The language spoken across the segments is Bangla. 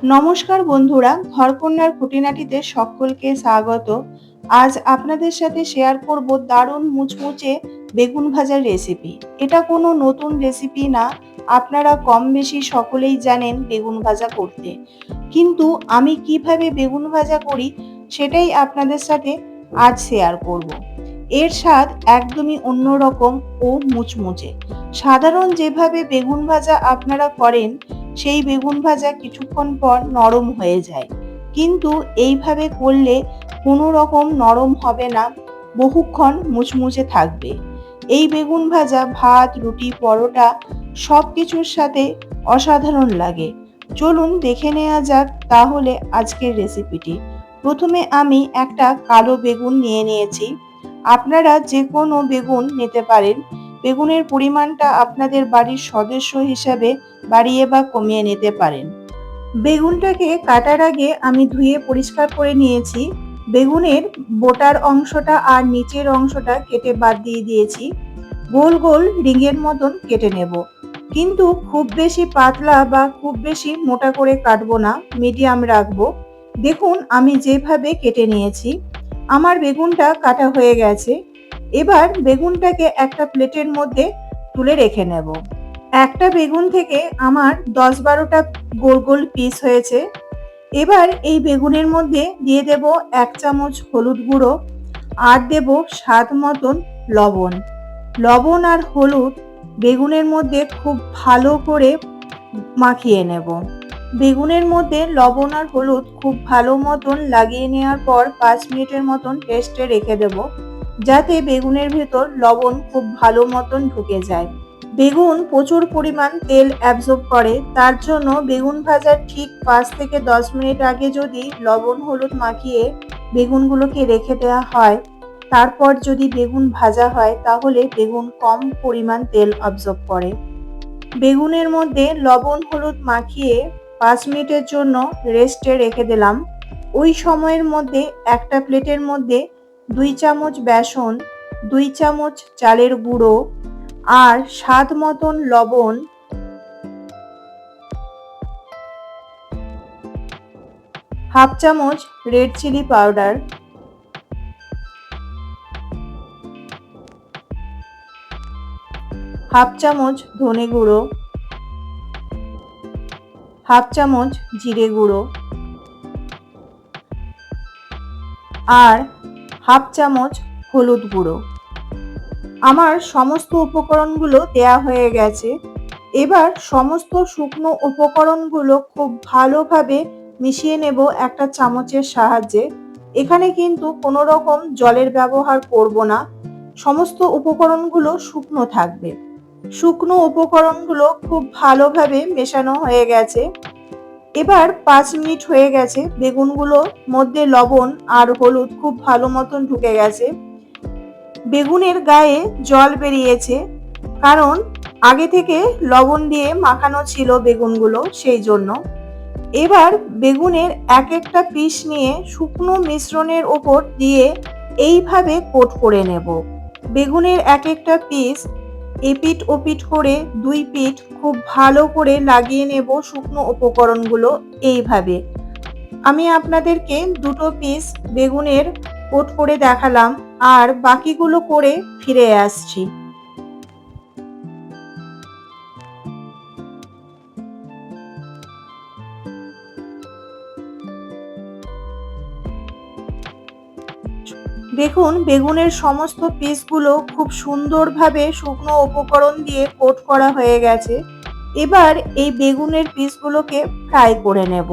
নমস্কার বন্ধুরা, ঘরকন্যার খুঁটিনাটিতে সকলকে স্বাগত। আজ আপনাদের সাথে শেয়ার করব দারুণ মুচমুচে বেগুন ভাজার রেসিপি। এটা কোনো নতুন রেসিপি না, আপনারা কম বেশি সকলেই জানেন বেগুন ভাজা করতে। কিন্তু আমি কিভাবে বেগুন ভাজা করি সেটাই আপনাদের সাথে আজ শেয়ার করব। এর স্বাদ একদমই অন্যরকম ও মুচমুচে। সাধারণ যেভাবে বেগুন ভাজা আপনারা করেন সেই বেগুন ভাজা কিছুক্ষণ পর নরম হয়ে যায়, কিন্তু এইভাবে করলে কোনো রকম নরম হবে না, বহুক্ষণ মুচমুচে থাকবে। এই বেগুন ভাজা ভাত, রুটি, পরোটা সব কিছুর সাথে অসাধারণ লাগে। চলুন দেখে নেওয়া যাক তাহলে আজকের রেসিপিটি। প্রথমে আমি একটা কালো বেগুন নিয়ে নিয়েছি। আপনারা যে কোনো বেগুন নিতে পারেন। বেগুনের পরিমাণটা আপনাদের বাড়ির সদস্য হিসাবে বাড়িয়ে বা কমিয়ে নিতে পারেন। বেগুনটাকে কাটার আগে আমি ধুয়ে পরিষ্কার করে নিয়েছি। বেগুনের বোটার অংশটা আর নিচের অংশটা কেটে বাদ দিয়ে দিয়েছি। গোল গোল রিংয়ের মতন কেটে নেব, কিন্তু খুব বেশি পাতলা বা খুব বেশি মোটা করে কাটবো না, মিডিয়াম রাখবো। দেখুন আমি যেভাবে কেটে নিয়েছি। আমার বেগুনটা কাটা হয়ে গেছে। এবার বেগুনটাকে একটা প্লেটের মধ্যে তুলে রেখে নেব। একটা বেগুন থেকে আমার 10-12টা গোল গোল পিস হয়েছে। এবার এই বেগুনের মধ্যে দিয়ে দেব 1 চামচ হলুদ গুঁড়ো আর দেব স্বাদ মতন লবণ। লবণ আর হলুদ বেগুনের মধ্যে খুব ভালো করে মাখিয়ে নেব। বেগুনের মধ্যে লবণ আর হলুদ খুব ভালো মতন লাগিয়ে নেওয়ার পর 5 মিনিটের মতন রেস্টে রেখে দেব, যাতে বেগুনের ভেতর লবণ খুব ভালো মতন ঢুকে যায়। বেগুন প্রচুর পরিমাণ তেল অ্যাবজর্ব করে, তার জন্য বেগুন ভাজার ঠিক 5 থেকে 10 মিনিট আগে যদি লবণ হলুদ মাখিয়ে বেগুনগুলোকে রেখে দেওয়া হয়, তারপর যদি বেগুন ভাজা হয় তাহলে বেগুন কম পরিমাণ তেল অ্যাবজর্ব করে। বেগুনের মধ্যে লবণ হলুদ মাখিয়ে 5 মিনিটের জন্য রেস্টে রেখে দিলাম। ওই সময়ের মধ্যে একটা প্লেটের মধ্যে 2 চামচ বেসন, 2 চামচ চালের গুঁড়ো আর স্বাদ মতন লবণ, হাফ চামচ রেড চিলি পাউডার, হাফ চামচ ধনে গুঁড়ো, হাফ চামচ জিরে গুঁড়ো আর হাফ চামচ হলুদ গুঁড়ো। আমার সমস্ত উপকরণগুলো দেয়া হয়ে গেছে। এবার সমস্ত শুকনো উপকরণগুলো খুব ভালোভাবে মিশিয়ে নেব একটা চামচের সাহায্যে। এখানে কিন্তু কোনো রকম জলের ব্যবহার করব না, সমস্ত উপকরণগুলো শুকনো থাকবে। শুকনো উপকরণগুলো খুব ভালোভাবে মেশানো হয়ে গেছে। এবার 5 মিনিট হয়ে গেছে, বেগুনগুলোর মধ্যে লবণ আর হলুদ খুব ভালো মতন ঢুকে গেছে। বেগুনের গায়ে জল বেরিয়েছে, কারণ আগে থেকে লবণ দিয়ে মাখানো ছিল বেগুনগুলো, সেই জন্য। এবার বেগুনের এক একটা পিস নিয়ে শুকনো মিশ্রণের ওপর দিয়ে এইভাবে কোট করে নেব। বেগুনের এক একটা পিস এপিঠ ওপিঠ করে 2 পিঠ খুব ভালো করে লাগিয়ে নেব শুকনো উপকরণগুলো এইভাবে। আমি আপনাদেরকে 2টো পিস বেগুনের কোট করে দেখালাম, আর বাকিগুলো করে ফিরে আসছি। দেখুন বেগুনের সমস্ত পিসগুলো খুব সুন্দরভাবে শুকনো উপকরণ দিয়ে কোট করা হয়ে গেছে। এবার এই বেগুনের পিসগুলোকে ফ্রাই করে নেব।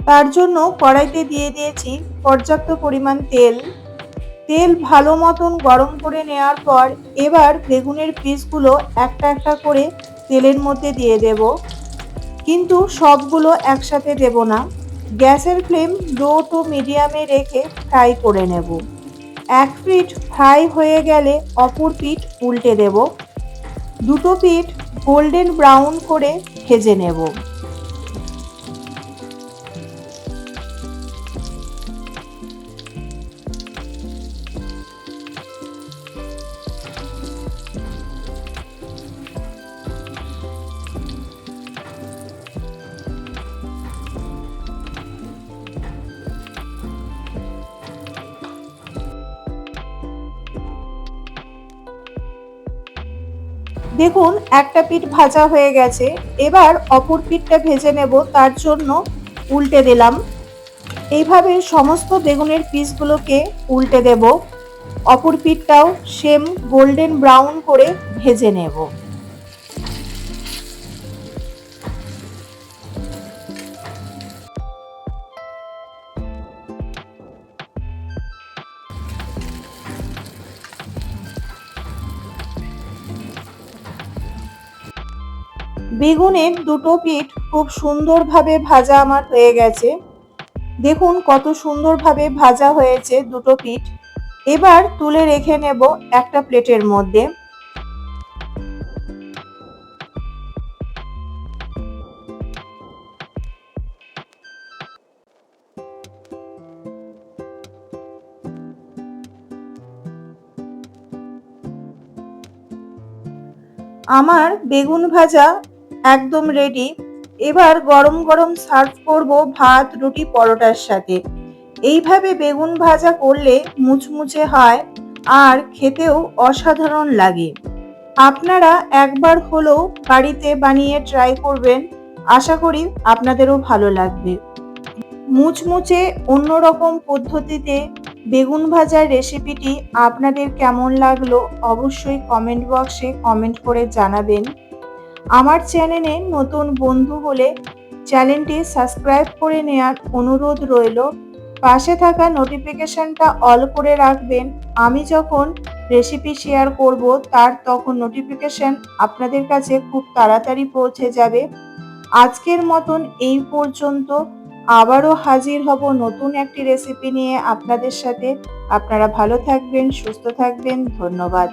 তার জন্য কড়াইতে দিয়ে দিয়েছি পর্যাপ্ত পরিমাণ তেল। তেল ভালো মতন গরম করে নেওয়ার পর এবার বেগুনের পিসগুলো একটা একটা করে তেলের মধ্যে দিয়ে দেব, কিন্তু সবগুলো একসাথে দেব না। গ্যাসের ফ্লেম লো টু মিডিয়ামে রেখে ফ্রাই করে নেব। এক পিঠ ফ্রাই হয়ে গেলে অপর পিঠ উল্টে দেব। দুটো পিঠ গোল্ডেন ব্রাউন করে ভেজে নেব। দেখুন একটা পিঠ ভাজা হয়ে গেছে। এবার অপর পিঠটা ভেজে নেব, তার জন্য উল্টে দিলাম। এইভাবে সমস্ত বেগুনের পিসগুলোকে উল্টে দেব। অপর পিঠটাও সেম গোল্ডেন ব্রাউন করে ভেজে নেব। বেগুনের দুটো পিঠ খুব সুন্দরভাবে ভাজা আমার হয়ে গেছে। দেখুন কত সুন্দরভাবে ভাজা হয়েছে দুটো পিঠ। এবার তুলে রেখে নেব একটা প্লেটের মধ্যে। আমার বেগুন ভাজা একদম রেডি। এবার গরম গরম সার্ভ করব ভাত, রুটি, পরোটার সাথে। এইভাবে বেগুন ভাজা করলে মুচমুচে হয় আর খেতেও অসাধারণ লাগে। আপনারা একবার হলেও বাড়িতে বানিয়ে ট্রাই করবেন। আশা করি আপনাদেরও ভালো লাগবে। মুচমুচে অন্যরকম পদ্ধতিতে বেগুন ভাজার রেসিপিটি আপনাদের কেমন লাগলো অবশ্যই কমেন্ট বক্সে কমেন্ট করে জানাবেন। আমার চ্যানেলে নতুন বন্ধু হলে চ্যানেলটি সাবস্ক্রাইব করে নেওয়ার অনুরোধ রইল। পাশে থাকা নোটিফিকেশনটা অল করে রাখবেন। আমি যখন রেসিপি শেয়ার করব তার তখন নোটিফিকেশন আপনাদের কাছে খুব তাড়াতাড়ি পৌঁছে যাবে। আজকের মতন এই পর্যন্ত। আবারও হাজির হব নতুন একটি রেসিপি নিয়ে আপনাদের সাথে। আপনারা ভালো থাকবেন, সুস্থ থাকবেন। ধন্যবাদ।